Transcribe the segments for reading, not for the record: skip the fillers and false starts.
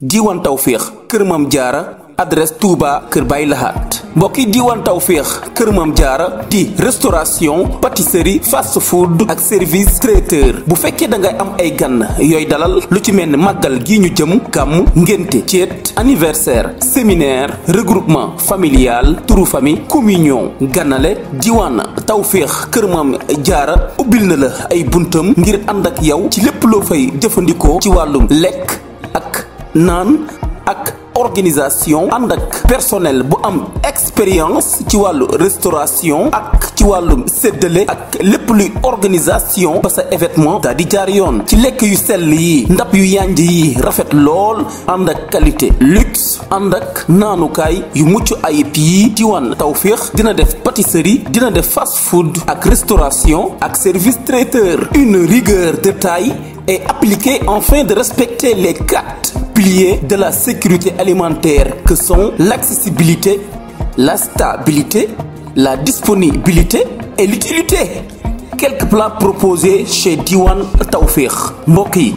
diiwaan Tawfekh kër Maam Jaara adresse Touba kër Baye Lahat mbokki diiwaan Tawfekh kër Maam Jaara di restauration pâtisserie fast food ak service traiteur bu fekkee da ngay am ay gan yooy dalal lu ci mel ni màggal gi ñu jëm gàmm ngénte ceet anniversaire séminaire regroupement familial turu famille communion ganale diiwaan Tawfekh kër Maam Jaara ubbil na la ay buntam ngir ànd ak yow ci lépp loo fay jëfandikoo ci wàllum lekk ak naan ak organisation ànd ak personnel bu am expérience ci wàllu restauration ak ci wàllum séddale ak lépp luy organisation ba sa événement daa di jaar yoon ci lekk yu sell yi ndab yu yanj yi rafet lool ànd ak qualité luxe ànd ak naanukaay yu mucc ayib yi diiwaan Tawfekh dina def pâtisserie dina def fast food ak restauration ak service traiteur une rigueur de taille est appliquée afin de respecter les 4 piliers de la sécurité alimentaire que sont l'accessibilité, la stabilité, la disponibilité et l'utilité. Quelques plats proposés chez diiwaan Tawfekh mbokk yi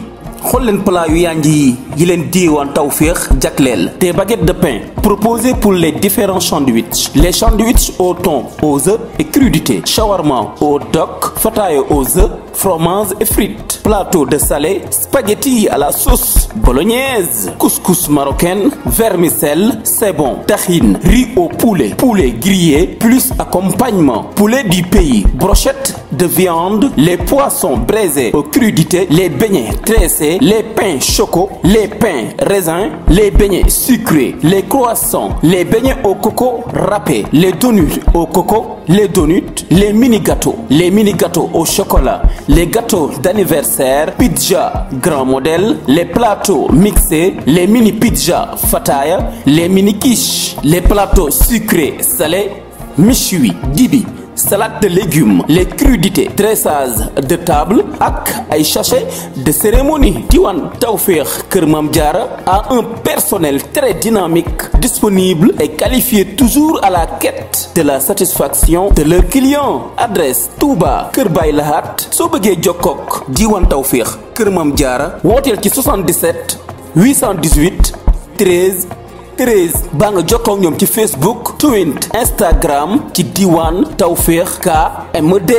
xool leen plat yu yanj yi leen diiwaan Tawfekh jagleel. Des baguettes de pain proposées pour les différents sandwichs. Les sandwichs au thon, aux œufs et crudités. Shawarma au dock, fataaya aux œufs, fromage et frites. Plateau de salé, spaghetti à la sauce bolognaise, couscous marocaine, vermicelle, c'est bon, tahine, riz au poulet, poulet grillé, plus accompagnement, poulet du pays, brochette de viande, les poissons braisés aux crudités, les beignets tressés, les pains choco, les pains raisins, les beignets sucrés, les croissants, les beignets au coco râpés, les donuts au coco, les donuts, les mini-gâteaux au chocolat, les gâteaux d'anniversaire, pizza grand modèle, les plateaux mixés, les mini pizza fataya, les mini quiches, les plateaux sucrés salés, méchoui, dibi, salade de légumes, les crudités, dressage de table ak ay sachet de cérémonie. Diiwaan Tawfekh kër Maam Jaara a un personnel très dynamique, disponible et qualifié toujours à la quête de la satisfaction de leurs clients. Adresse Touba kër Baye Lahat. Soo bëggee jokkook diiwaan Tawfekh kër Maam Jaara wooteel ci 77 818 13 baa nga jokkoo ak ñoom ci Facebook, Twitter, Instagram ci diiwaan Tawfekh KMD.